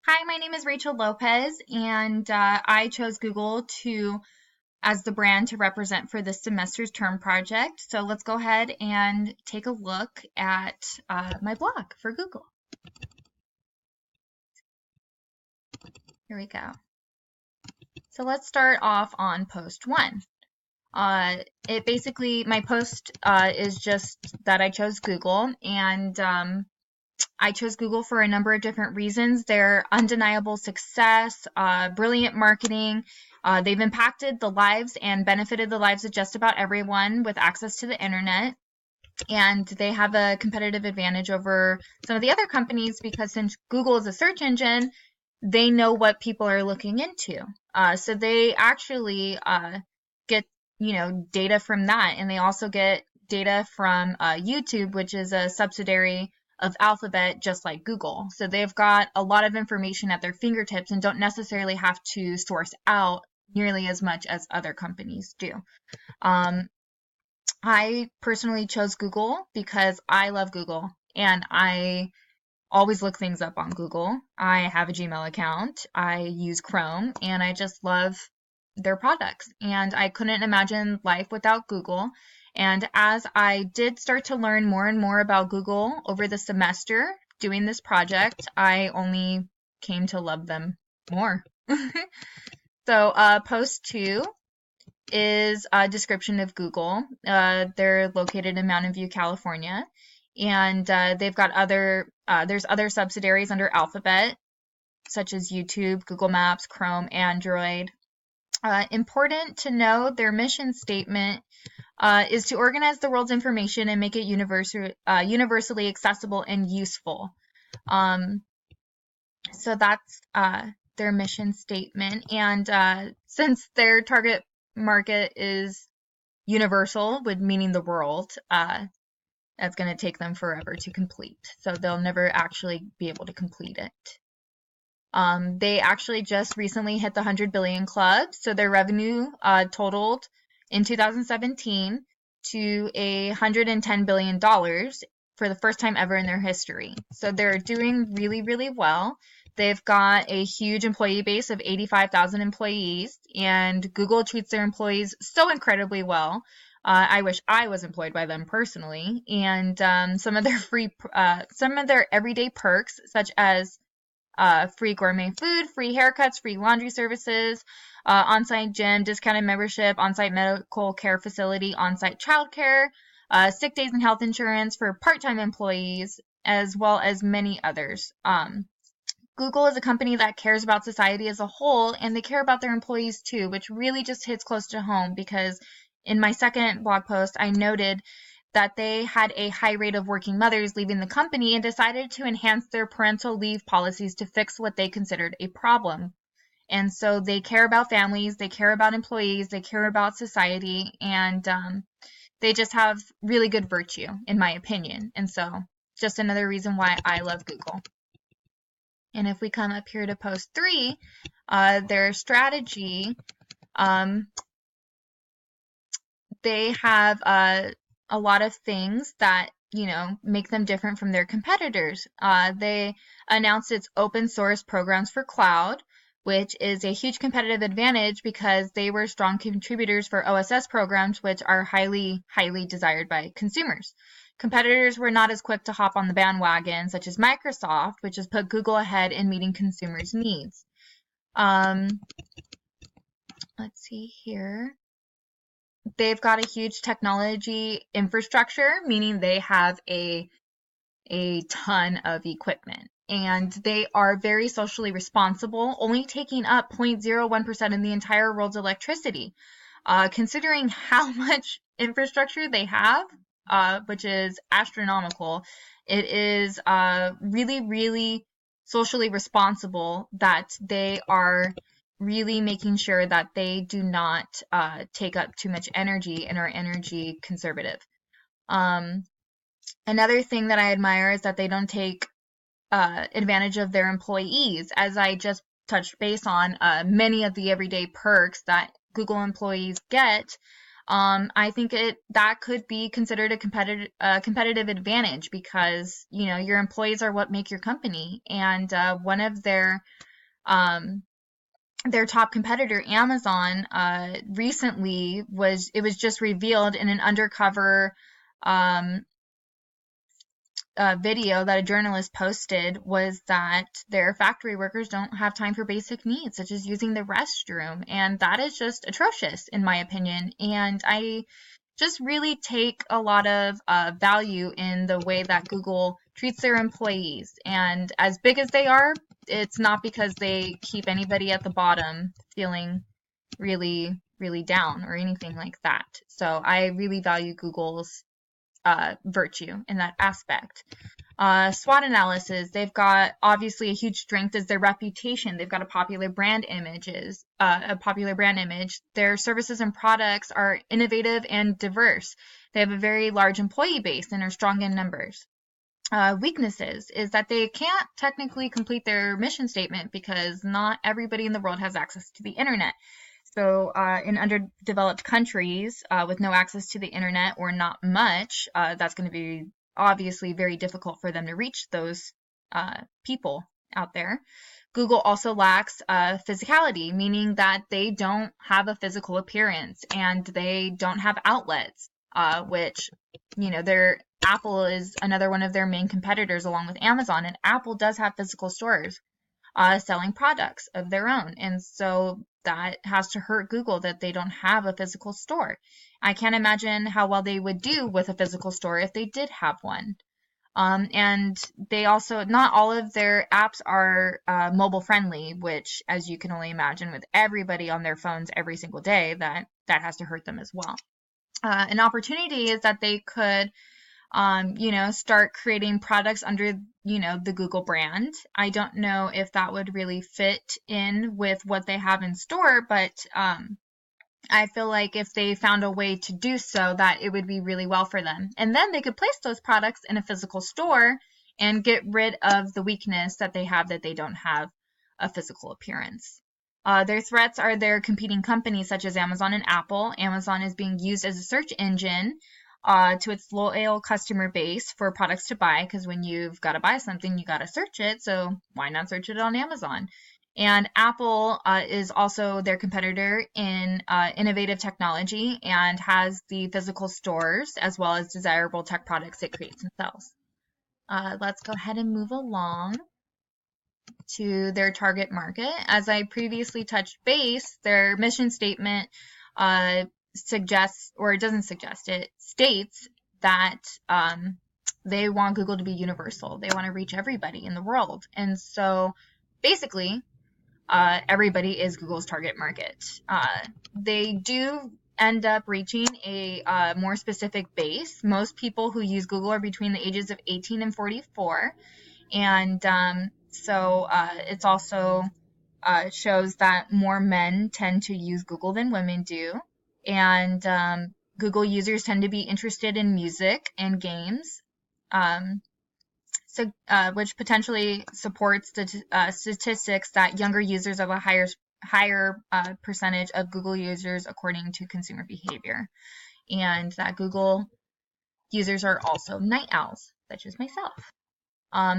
Hi, my name is Rachel Lopez, and I chose Google as the brand to represent for this semester's term project. So let's go ahead and take a look at my blog for Google. Here we go. So let's start off on post one. My post is just that I chose Google, and I chose Google for a number of different reasons. Their undeniable success, brilliant marketing. They've impacted the lives and benefited the lives of just about everyone with access to the internet. And they have a competitive advantage over some of the other companies because since Google is a search engine, they know what people are looking into. So they actually get, data from that. And they also get data from YouTube, which is a subsidiary of Alphabet, just like Google. So they've got a lot of information at their fingertips and don't necessarily have to source out nearly as much as other companies do. I personally chose Google because I love Google and I always look things up on Google. I have a Gmail account. I use Chrome and I just love their products. And I couldn't imagine life without Google. And as I did start to learn more and more about Google over the semester doing this project, I only came to love them more. So, post two is a description of Google. They're located in Mountain View, California, and they've got there's other subsidiaries under Alphabet, such as YouTube, Google Maps, Chrome, Android. Important to know, their mission statement is to organize the world's information and make it universally accessible and useful. So that's their mission statement. And since their target market is universal, with meaning the world, that's going to take them forever to complete. So they'll never actually be able to complete it. They actually just recently hit the 100 billion club. So their revenue totaled in 2017 to $110 billion for the first time ever in their history. So they're doing really, really well. They've got a huge employee base of 85,000 employees, and Google treats their employees so incredibly well. I wish I was employed by them personally. And some of their everyday perks, such as free gourmet food, free haircuts, free laundry services, on-site gym, discounted membership, on-site medical care facility, on-site childcare, sick days and health insurance for part-time employees, as well as many others. Google is a company that cares about society as a whole, and they care about their employees too, which really just hits close to home because in my second blog post, I noted that they had a high rate of working mothers leaving the company and decided to enhance their parental leave policies to fix what they considered a problem. And so they care about families, they care about employees, they care about society, and they just have really good virtue, in my opinion. And so just another reason why I love Google. And if we come up here to post three, their strategy, they have a lot of things that make them different from their competitors. They announced its open source programs for cloud, which is a huge competitive advantage because they were strong contributors for OSS programs, which are highly, highly desired by consumers. Competitors were not as quick to hop on the bandwagon, such as Microsoft, which has put Google ahead in meeting consumers' needs. Let's see here. They've got a huge technology infrastructure, meaning they have a ton of equipment. And they are very socially responsible, only taking up 0.01% of the entire world's electricity. Considering how much infrastructure they have, which is astronomical, it is really, really socially responsible that they are really making sure that they do not take up too much energy and are energy conservative. Another thing that I admire is that they don't take advantage of their employees. As I just touched base on, many of the everyday perks that Google employees get I think that could be considered a competitive advantage because your employees are what make your company, and one of um, their top competitor, Amazon, recently it was just revealed in an undercover um, video that a journalist posted was that their factory workers don't have time for basic needs, such as using the restroom. And that is just atrocious, in my opinion. And I just really take a lot of value in the way that Google treats their employees. And as big as they are, it's not because they keep anybody at the bottom feeling really, really down or anything like that. So I really value Google's virtue in that aspect. SWOT analysis, they've got obviously a huge strength is their reputation. They've got a popular brand image. Their services and products are innovative and diverse. They have a very large employee base and are strong in numbers. Weaknesses is that they can't technically complete their mission statement because not everybody in the world has access to the internet. So in underdeveloped countries with no access to the internet or not much, that's going to be obviously very difficult for them to reach those people out there. Google also lacks physicality, meaning that they don't have a physical appearance and they don't have outlets, which, their Apple is another one of their main competitors along with Amazon, and Apple does have physical stores selling products of their own. And so that has to hurt Google that they don't have a physical store. I can't imagine how well they would do with a physical store if they did have one. And they also, not all of their apps are mobile friendly, which, as you can only imagine, with everybody on their phones every single day, that has to hurt them as well. An opportunity is that they could start creating products under, the Google brand. I don't know if that would really fit in with what they have in store, but I feel like if they found a way to do so, that it would be really well for them. And then they could place those products in a physical store and get rid of the weakness that they have that they don't have a physical appearance. Their threats are their competing companies such as Amazon and Apple. Amazon is being used as a search engine to its loyal customer base for products to buy, because when you've got to buy something, you got to search it. So why not search it on Amazon? And Apple is also their competitor in innovative technology and has the physical stores as well as desirable tech products it creates and sells. Let's go ahead and move along to their target market. As I previously touched base, their mission statement suggests, or it doesn't suggest, it states that they want Google to be universal. They want to reach everybody in the world. And so basically, everybody is Google's target market. They do end up reaching a more specific base. Most people who use Google are between the ages of 18 and 44. And so it's also shows that more men tend to use Google than women do. And Google users tend to be interested in music and games. Which potentially supports the statistics that younger users have a higher percentage of Google users according to consumer behavior, and that Google users are also night owls, such as myself.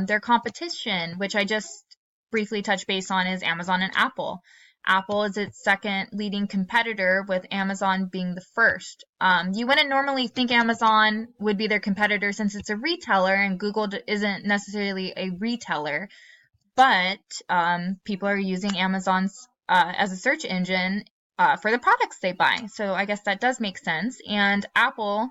Their competition, which I just briefly touched base on, is Amazon and Apple. Apple is its second leading competitor, with Amazon being the first. You wouldn't normally think Amazon would be their competitor since it's a retailer and Google isn't necessarily a retailer, but people are using Amazon as a search engine for the products they buy. So I guess that does make sense. And Apple,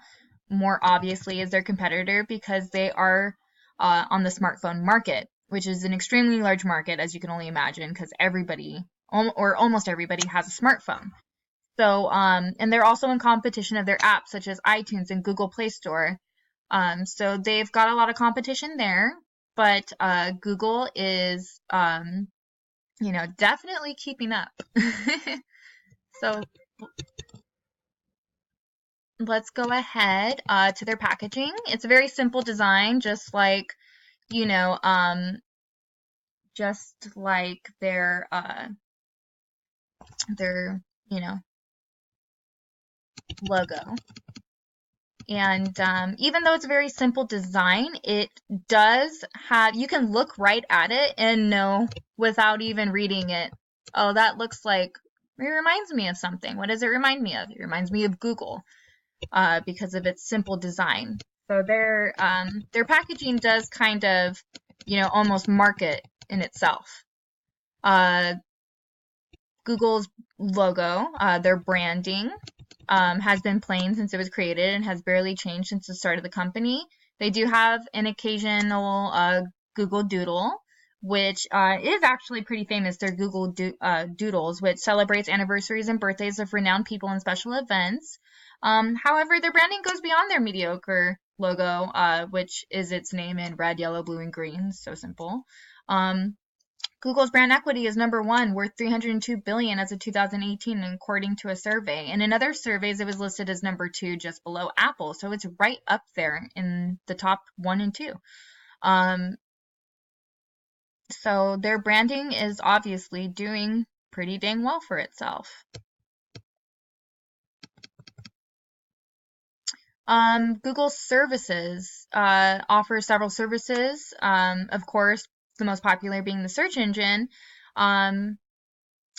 more obviously, is their competitor because they are on the smartphone market, which is an extremely large market, as you can only imagine, because everybody or almost everybody has a smartphone. So, and they're also in competition of their apps such as iTunes and Google Play Store. So they've got a lot of competition there, but Google is, definitely keeping up. So let's go ahead to their packaging. It's a very simple design, just like, their logo. And even though it's a very simple design, it does have, you can look right at it and know without even reading it, oh, that looks like, it reminds me of something. What does it remind me of? It reminds me of Google because of its simple design. So their packaging does kind of, almost market in itself. Google's logo, their branding, has been plain since it was created and has barely changed since the start of the company. They do have an occasional Google Doodle, which is actually pretty famous. They're Google Doodles, which celebrates anniversaries and birthdays of renowned people and special events. However, their branding goes beyond their mediocre logo, which is its name in red, yellow, blue, and green. So simple. Google's brand equity is number one, worth $302 billion as of 2018, according to a survey. And in other surveys, it was listed as number two, just below Apple. So it's right up there in the top 1 and 2. So their branding is obviously doing pretty dang well for itself. Google services offers several services. Of course, the most popular being the search engine.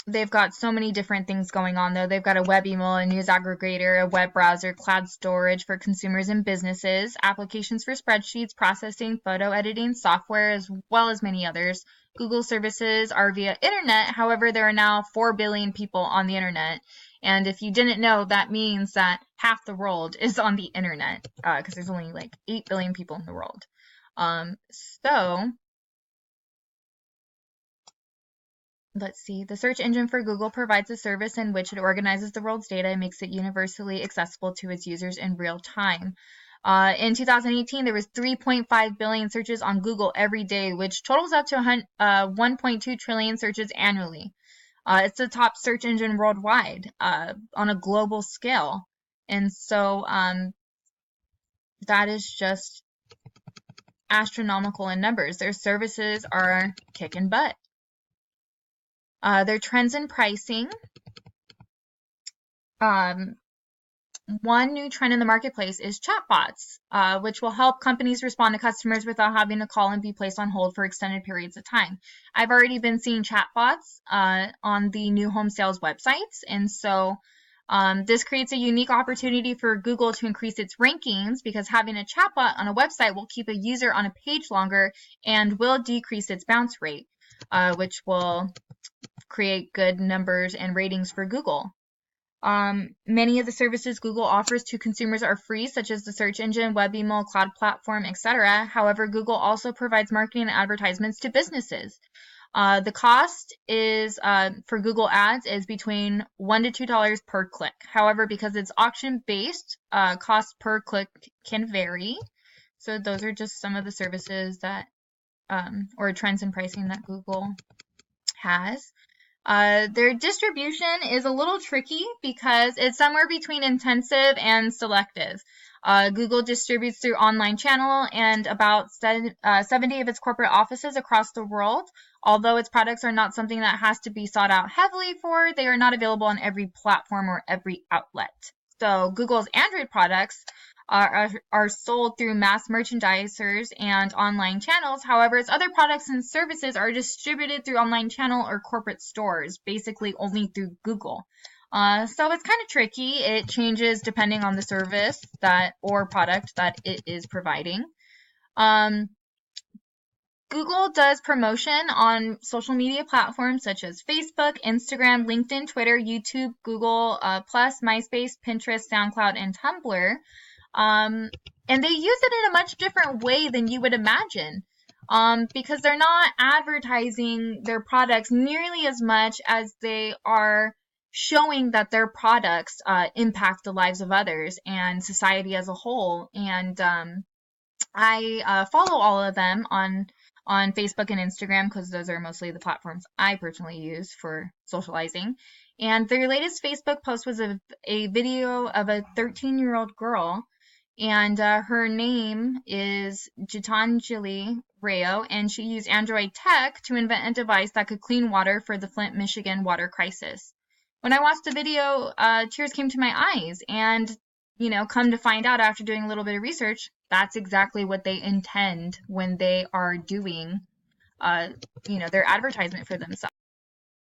They've got so many different things going on, though. They've got a web email, a news aggregator, a web browser, cloud storage for consumers and businesses, applications for spreadsheets, processing, photo editing, software, as well as many others. Google services are via internet. However, there are now 4 billion people on the internet. And if you didn't know, that means that half the world is on the internet, because there's only like 8 billion people in the world. So let's see. The search engine for Google provides a service in which it organizes the world's data and makes it universally accessible to its users in real time. In 2018, there was 3.5 billion searches on Google every day, which totals up to 1.2 trillion searches annually. It's the top search engine worldwide on a global scale. And so that is just astronomical in numbers. Their services are kicking butt. Their trends in pricing. One new trend in the marketplace is chatbots, which will help companies respond to customers without having to call and be placed on hold for extended periods of time. I've already been seeing chatbots on the new home sales websites, and so this creates a unique opportunity for Google to increase its rankings, because having a chatbot on a website will keep a user on a page longer and will decrease its bounce rate, which will create good numbers and ratings for Google. Many of the services Google offers to consumers are free, such as the search engine, web email, cloud platform, etc. However, Google also provides marketing and advertisements to businesses. The cost is for Google Ads is between $1 to $2 per click. However, because it's auction-based, cost per click can vary. So those are just some of the services that, or trends in pricing that Google has. Their distribution is a little tricky because it's somewhere between intensive and selective. Google distributes through online channel and about 70 of its corporate offices across the world. Although its products are not something that has to be sought out heavily for, they are not available on every platform or every outlet. So Google's Android products are sold through mass merchandisers and online channels. However, its other products and services are distributed through online channel or corporate stores, basically only through Google. So it's kind of tricky. It changes depending on the service or product that it is providing. Google does promotion on social media platforms such as Facebook, Instagram, LinkedIn, Twitter, YouTube, Google+, MySpace, Pinterest, SoundCloud, and Tumblr. And they use it in a much different way than you would imagine, because they're not advertising their products nearly as much as they are showing that their products impact the lives of others and society as a whole. And I follow all of them on Facebook and Instagram, because those are mostly the platforms I personally use for socializing. And their latest Facebook post was a video of a 13-year-old girl, and her name is Gitanjali Rayo, and she used Android tech to invent a device that could clean water for the Flint, Michigan water crisis. when I watched the video, tears came to my eyes. And, you know, come to find out after doing a little bit of research, that's exactly what they intend when they are doing, you know, their advertisement for themselves.